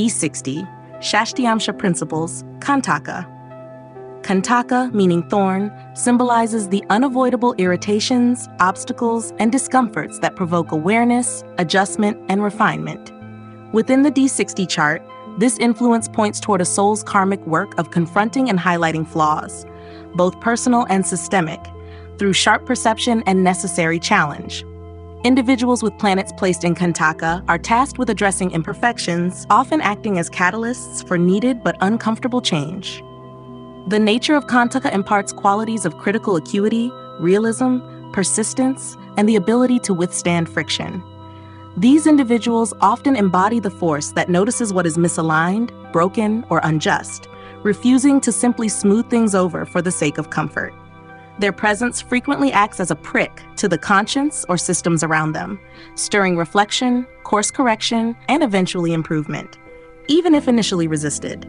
D60 Shashtiamsa principles, Kantaka. Kantaka, meaning thorn, symbolizes the unavoidable irritations, obstacles, and discomforts that provoke awareness, adjustment, and refinement. Within the D60 chart, this influence points toward a soul's karmic work of confronting and highlighting flaws, both personal and systemic, through sharp perception and necessary challenge. Individuals with planets placed in Kantaka are tasked with addressing imperfections, often acting as catalysts for needed but uncomfortable change. The nature of Kantaka imparts qualities of critical acuity, realism, persistence, and the ability to withstand friction. These individuals often embody the force that notices what is misaligned, broken, or unjust, refusing to simply smooth things over for the sake of comfort. Their presence frequently acts as a prick to the conscience or systems around them, stirring reflection, course correction, and eventually improvement, even if initially resisted.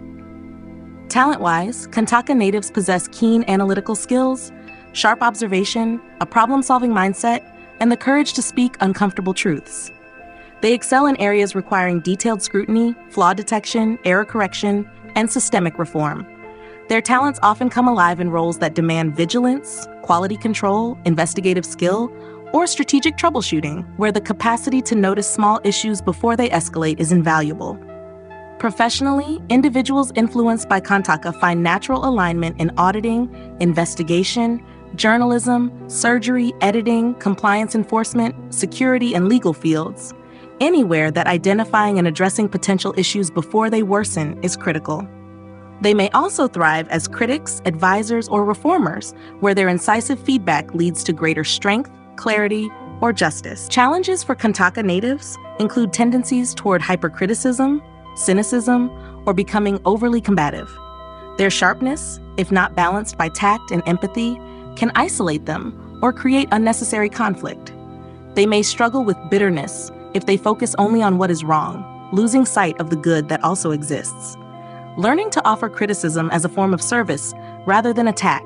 Talent-wise, Kantaka natives possess keen analytical skills, sharp observation, a problem-solving mindset, and the courage to speak uncomfortable truths. They excel in areas requiring detailed scrutiny, flaw detection, error correction, and systemic reform. Their talents often come alive in roles that demand vigilance, quality control, investigative skill, or strategic troubleshooting, where the capacity to notice small issues before they escalate is invaluable. Professionally, individuals influenced by Kantaka find natural alignment in auditing, investigation, journalism, surgery, editing, compliance enforcement, security, and legal fields. Anywhere that identifying and addressing potential issues before they worsen is critical. They may also thrive as critics, advisors, or reformers, where their incisive feedback leads to greater strength, clarity, or justice. Challenges for Kantaka natives include tendencies toward hypercriticism, cynicism, or becoming overly combative. Their sharpness, if not balanced by tact and empathy, can isolate them or create unnecessary conflict. They may struggle with bitterness if they focus only on what is wrong, losing sight of the good that also exists. Learning to offer criticism as a form of service rather than attack,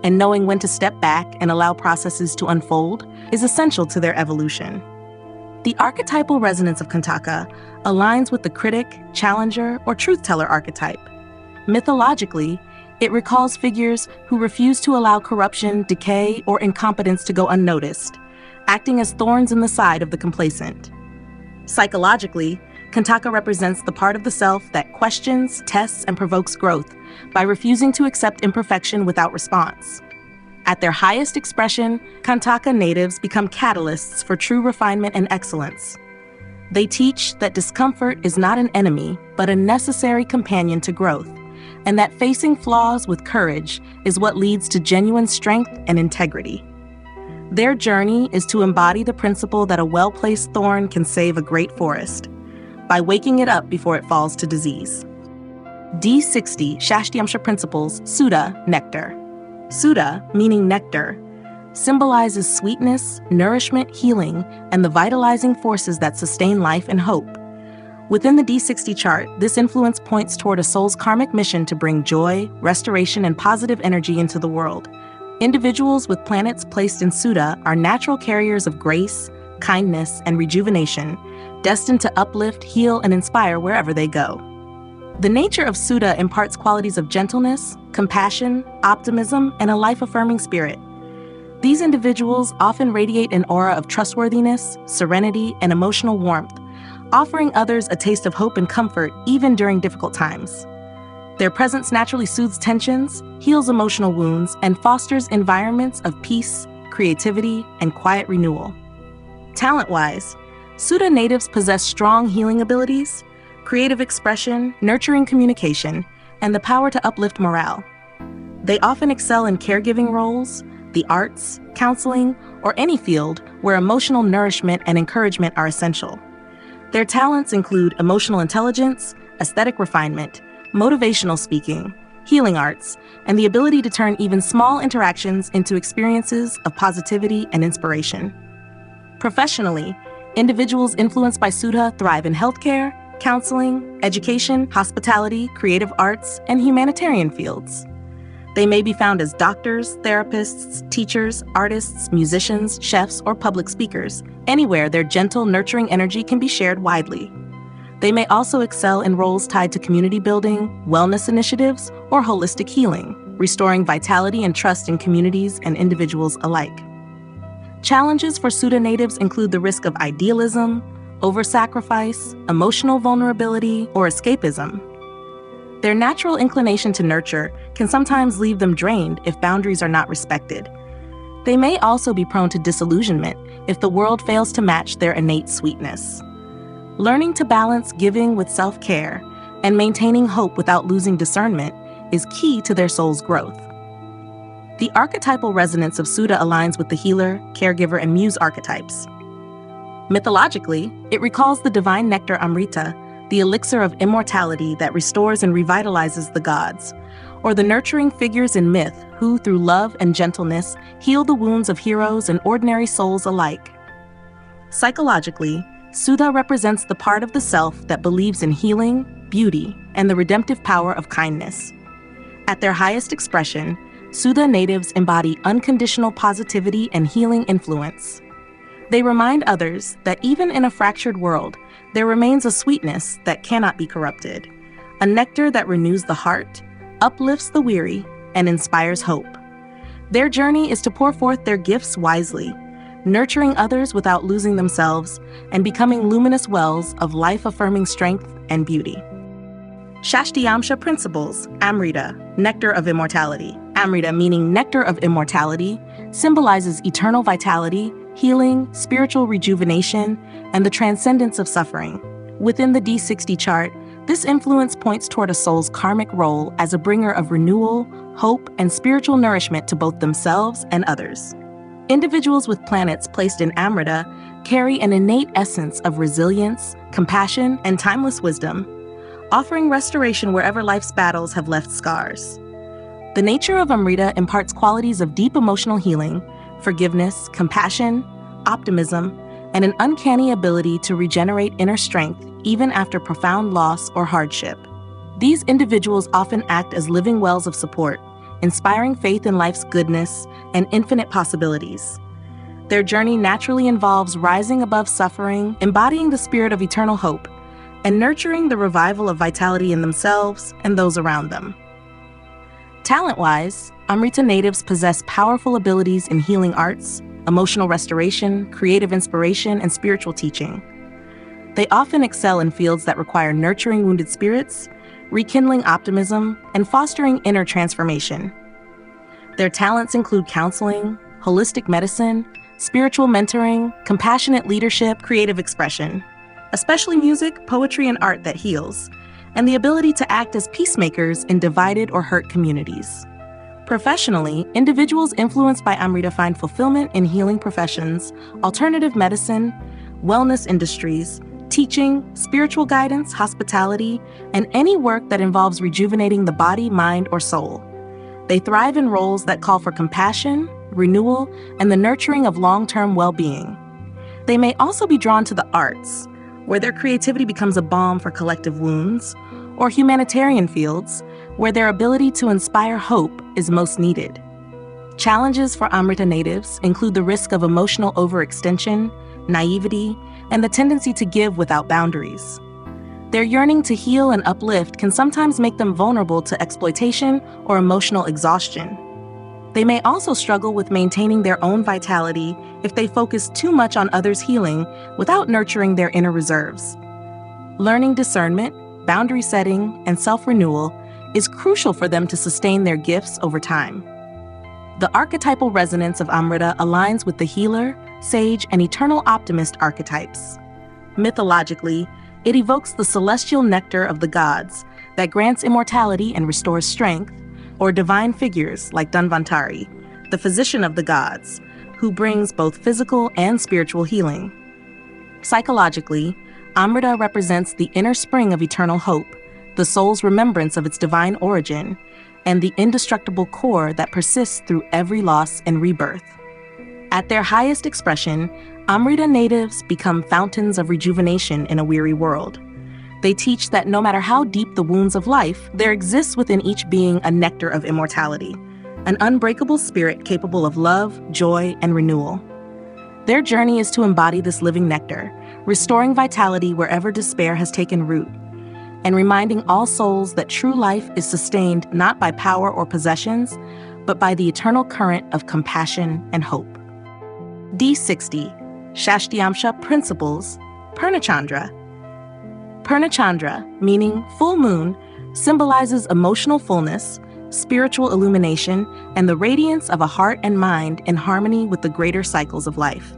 and knowing when to step back and allow processes to unfold is essential to their evolution. The archetypal resonance of Kantaka aligns with the critic, challenger, or truth-teller archetype. Mythologically, it recalls figures who refuse to allow corruption, decay, or incompetence to go unnoticed, acting as thorns in the side of the complacent. Psychologically, Kantaka represents the part of the self that questions, tests, and provokes growth by refusing to accept imperfection without response. At their highest expression, Kantaka natives become catalysts for true refinement and excellence. They teach that discomfort is not an enemy, but a necessary companion to growth, and that facing flaws with courage is what leads to genuine strength and integrity. Their journey is to embody the principle that a well-placed thorn can save a great forest, by waking it up before it falls to disease. D60 Shashtiamsa principles, Suda, Nectar. Suda, meaning nectar, symbolizes sweetness, nourishment, healing, and the vitalizing forces that sustain life and hope. Within the D60 chart, this influence points toward a soul's karmic mission to bring joy, restoration, and positive energy into the world. Individuals with planets placed in Suda are natural carriers of grace, kindness, and rejuvenation, destined to uplift, heal, and inspire wherever they go. The nature of Suda imparts qualities of gentleness, compassion, optimism, and a life-affirming spirit. These individuals often radiate an aura of trustworthiness, serenity, and emotional warmth, offering others a taste of hope and comfort even during difficult times. Their presence naturally soothes tensions, heals emotional wounds, and fosters environments of peace, creativity, and quiet renewal. Talent-wise, Suda natives possess strong healing abilities, creative expression, nurturing communication, and the power to uplift morale. They often excel in caregiving roles, the arts, counseling, or any field where emotional nourishment and encouragement are essential. Their talents include emotional intelligence, aesthetic refinement, motivational speaking, healing arts, and the ability to turn even small interactions into experiences of positivity and inspiration. Professionally, individuals influenced by Suda thrive in healthcare, counseling, education, hospitality, creative arts, and humanitarian fields. They may be found as doctors, therapists, teachers, artists, musicians, chefs, or public speakers, anywhere their gentle, nurturing energy can be shared widely. They may also excel in roles tied to community building, wellness initiatives, or holistic healing, restoring vitality and trust in communities and individuals alike. Challenges for Suda natives include the risk of idealism, over-sacrifice, emotional vulnerability, or escapism. Their natural inclination to nurture can sometimes leave them drained if boundaries are not respected. They may also be prone to disillusionment if the world fails to match their innate sweetness. Learning to balance giving with self-care and maintaining hope without losing discernment is key to their soul's growth. The archetypal resonance of Suda aligns with the healer, caregiver, and muse archetypes. Mythologically, it recalls the divine nectar Amrita, the elixir of immortality that restores and revitalizes the gods, or the nurturing figures in myth who, through love and gentleness, heal the wounds of heroes and ordinary souls alike. Psychologically, Suda represents the part of the self that believes in healing, beauty, and the redemptive power of kindness. At their highest expression, Suda natives embody unconditional positivity and healing influence. They remind others that even in a fractured world, there remains a sweetness that cannot be corrupted, a nectar that renews the heart, uplifts the weary, and inspires hope. Their journey is to pour forth their gifts wisely, nurturing others without losing themselves, and becoming luminous wells of life-affirming strength and beauty. Shashtiamsa principles, Amrita, nectar of immortality. Amrita, meaning nectar of immortality, symbolizes eternal vitality, healing, spiritual rejuvenation, and the transcendence of suffering. Within the D60 chart, this influence points toward a soul's karmic role as a bringer of renewal, hope, and spiritual nourishment to both themselves and others. Individuals with planets placed in Amrita carry an innate essence of resilience, compassion, and timeless wisdom, offering restoration wherever life's battles have left scars. The nature of Amrita imparts qualities of deep emotional healing, forgiveness, compassion, optimism, and an uncanny ability to regenerate inner strength even after profound loss or hardship. These individuals often act as living wells of support, inspiring faith in life's goodness and infinite possibilities. Their journey naturally involves rising above suffering, embodying the spirit of eternal hope, and nurturing the revival of vitality in themselves and those around them. Talent-wise, Amrita natives possess powerful abilities in healing arts, emotional restoration, creative inspiration, and spiritual teaching. They often excel in fields that require nurturing wounded spirits, rekindling optimism, and fostering inner transformation. Their talents include counseling, holistic medicine, spiritual mentoring, compassionate leadership, creative expression, especially music, poetry, and art that heals, and the ability to act as peacemakers in divided or hurt communities. Professionally, individuals influenced by Amrita find fulfillment in healing professions, alternative medicine, wellness industries, teaching, spiritual guidance, hospitality, and any work that involves rejuvenating the body, mind, or soul. They thrive in roles that call for compassion, renewal, and the nurturing of long-term well-being. They may also be drawn to the arts, where their creativity becomes a balm for collective wounds, or humanitarian fields, where their ability to inspire hope is most needed. Challenges for Amrita natives include the risk of emotional overextension, naivety, and the tendency to give without boundaries. Their yearning to heal and uplift can sometimes make them vulnerable to exploitation or emotional exhaustion. They may also struggle with maintaining their own vitality if they focus too much on others' healing without nurturing their inner reserves. Learning discernment, boundary setting, and self-renewal is crucial for them to sustain their gifts over time. The archetypal resonance of Amrita aligns with the healer, sage, and eternal optimist archetypes. Mythologically, it evokes the celestial nectar of the gods that grants immortality and restores strength, or divine figures like Dhanvantari, the physician of the gods, who brings both physical and spiritual healing. Psychologically, Amrita represents the inner spring of eternal hope, the soul's remembrance of its divine origin, and the indestructible core that persists through every loss and rebirth. At their highest expression, Amrita natives become fountains of rejuvenation in a weary world. They teach that no matter how deep the wounds of life, there exists within each being a nectar of immortality, an unbreakable spirit capable of love, joy, and renewal. Their journey is to embody this living nectar, restoring vitality wherever despair has taken root, and reminding all souls that true life is sustained not by power or possessions, but by the eternal current of compassion and hope. D60 Shashtiamsa Principles, Purnachandra. Purnachandra, meaning full moon, symbolizes emotional fullness, spiritual illumination, and the radiance of a heart and mind in harmony with the greater cycles of life.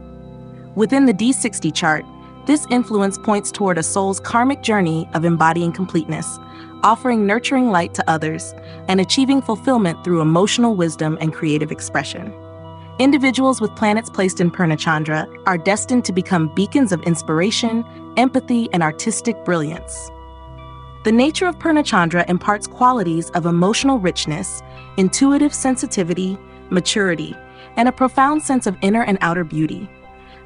Within the D60 chart, this influence points toward a soul's karmic journey of embodying completeness, offering nurturing light to others, and achieving fulfillment through emotional wisdom and creative expression. Individuals with planets placed in Purnachandra are destined to become beacons of inspiration, empathy, and artistic brilliance. The nature of Purnachandra imparts qualities of emotional richness, intuitive sensitivity, maturity, and a profound sense of inner and outer beauty.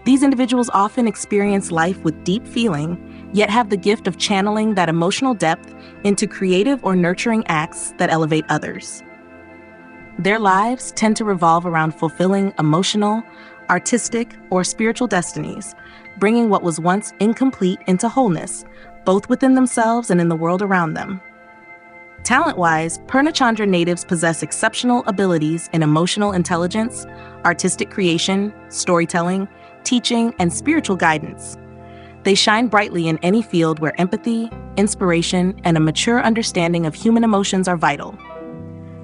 These individuals often experience life with deep feeling, yet have the gift of channeling that emotional depth into creative or nurturing acts that elevate others. Their lives tend to revolve around fulfilling emotional, artistic, or spiritual destinies, bringing what was once incomplete into wholeness, both within themselves and in the world around them. Talent-wise, Purnachandra natives possess exceptional abilities in emotional intelligence, artistic creation, storytelling, teaching, and spiritual guidance. They shine brightly in any field where empathy, inspiration, and a mature understanding of human emotions are vital.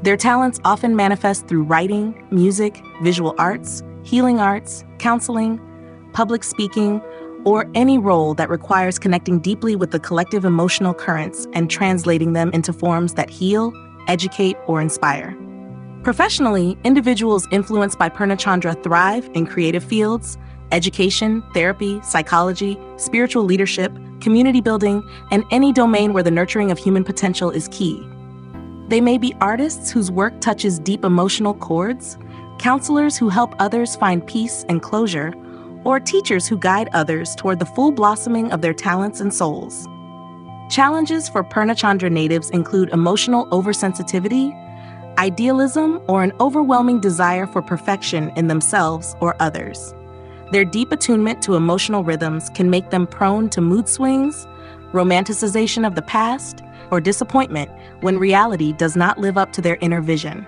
Their talents often manifest through writing, music, visual arts, healing arts, counseling, public speaking, or any role that requires connecting deeply with the collective emotional currents and translating them into forms that heal, educate, or inspire. Professionally, individuals influenced by Purnachandra thrive in creative fields, education, therapy, psychology, spiritual leadership, community building, and any domain where the nurturing of human potential is key. They may be artists whose work touches deep emotional chords, counselors who help others find peace and closure, or teachers who guide others toward the full blossoming of their talents and souls. Challenges for Purnachandra natives include emotional oversensitivity, idealism, or an overwhelming desire for perfection in themselves or others. Their deep attunement to emotional rhythms can make them prone to mood swings, romanticization of the past, or disappointment when reality does not live up to their inner vision.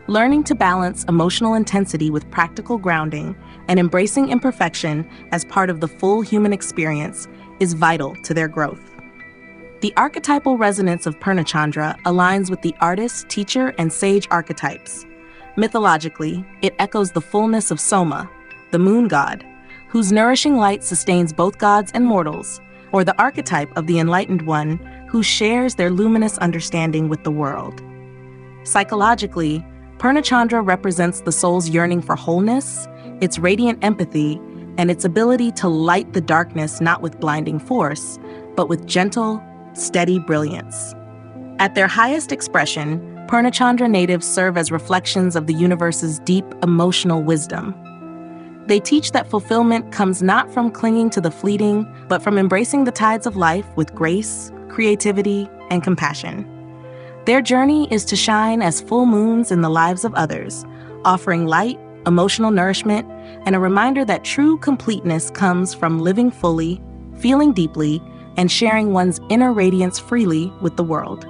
Learning to balance emotional intensity with practical grounding and embracing imperfection as part of the full human experience is vital to their growth. The archetypal resonance of Purnachandra aligns with the artist, teacher, and sage archetypes. Mythologically, it echoes the fullness of Soma, the moon god, whose nourishing light sustains both gods and mortals, or the archetype of the enlightened one who shares their luminous understanding with the world. Psychologically, Purnachandra represents the soul's yearning for wholeness, its radiant empathy, and its ability to light the darkness not with blinding force, but with gentle, steady brilliance. At their highest expression, Purnachandra natives serve as reflections of the universe's deep emotional wisdom. They teach that fulfillment comes not from clinging to the fleeting, but from embracing the tides of life with grace, creativity, and compassion. Their journey is to shine as full moons in the lives of others, offering light, emotional nourishment, and a reminder that true completeness comes from living fully, feeling deeply, and sharing one's inner radiance freely with the world.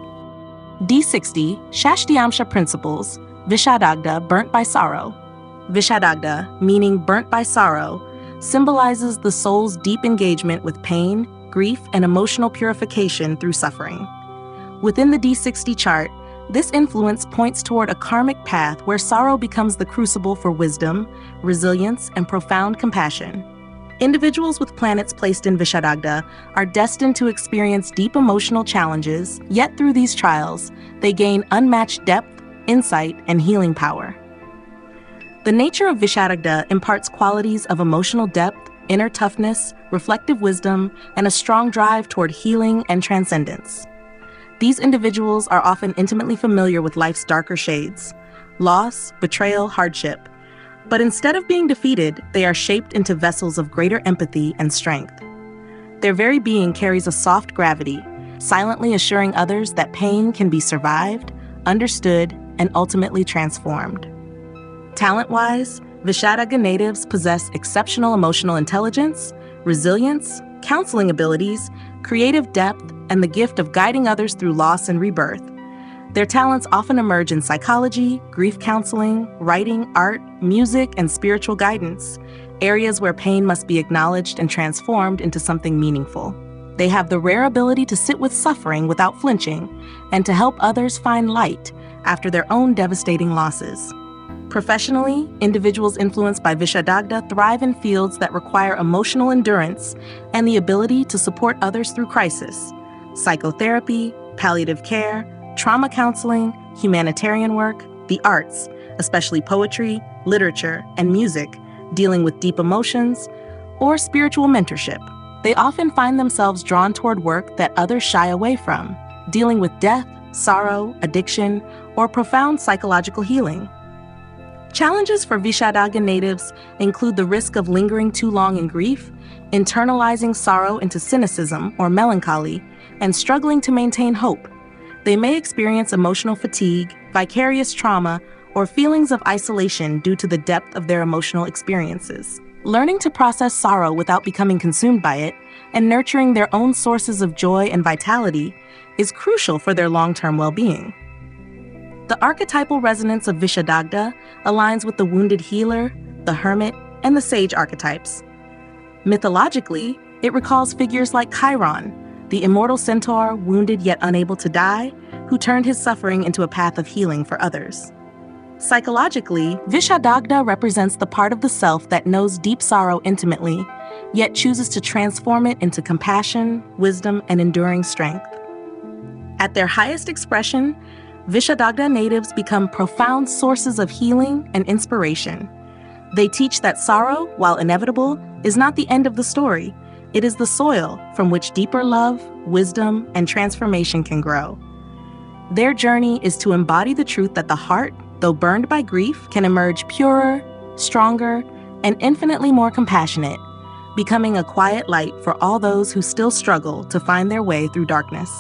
D60 Shashtiamsa Principles, Vishadagda, burnt by sorrow. Vishadagda, meaning burnt by sorrow, symbolizes the soul's deep engagement with pain, grief, and emotional purification through suffering. Within the D60 chart, this influence points toward a karmic path where sorrow becomes the crucible for wisdom, resilience, and profound compassion. Individuals with planets placed in Vishadagda are destined to experience deep emotional challenges, yet through these trials, they gain unmatched depth, insight, and healing power. The nature of Vishadagda imparts qualities of emotional depth, inner toughness, reflective wisdom, and a strong drive toward healing and transcendence. These individuals are often intimately familiar with life's darker shades, loss, betrayal, hardship. But instead of being defeated, they are shaped into vessels of greater empathy and strength. Their very being carries a soft gravity, silently assuring others that pain can be survived, understood, and ultimately transformed. Talent-wise, Vishadagda natives possess exceptional emotional intelligence, resilience, counseling abilities, creative depth, and the gift of guiding others through loss and rebirth. Their talents often emerge in psychology, grief counseling, writing, art, music, and spiritual guidance, areas where pain must be acknowledged and transformed into something meaningful. They have the rare ability to sit with suffering without flinching and to help others find light after their own devastating losses. Professionally, individuals influenced by Vishadagda thrive in fields that require emotional endurance and the ability to support others through crisis. Psychotherapy, palliative care, trauma counseling, humanitarian work, the arts, especially poetry, literature, and music, dealing with deep emotions, or spiritual mentorship. They often find themselves drawn toward work that others shy away from, dealing with death, sorrow, addiction, or profound psychological healing. Challenges for Vishadagda natives include the risk of lingering too long in grief, internalizing sorrow into cynicism or melancholy, and struggling to maintain hope. They may experience emotional fatigue, vicarious trauma, or feelings of isolation due to the depth of their emotional experiences. Learning to process sorrow without becoming consumed by it and nurturing their own sources of joy and vitality is crucial for their long-term well-being. The archetypal resonance of Vishadagda aligns with the wounded healer, the hermit, and the sage archetypes. Mythologically, it recalls figures like Chiron, the immortal centaur wounded yet unable to die, who turned his suffering into a path of healing for others. Psychologically, Vishadagda represents the part of the self that knows deep sorrow intimately, yet chooses to transform it into compassion, wisdom, and enduring strength. At their highest expression, Vishadagda natives become profound sources of healing and inspiration. They teach that sorrow, while inevitable, is not the end of the story. It is the soil from which deeper love, wisdom, and transformation can grow. Their journey is to embody the truth that the heart, though burned by grief, can emerge purer, stronger, and infinitely more compassionate, becoming a quiet light for all those who still struggle to find their way through darkness.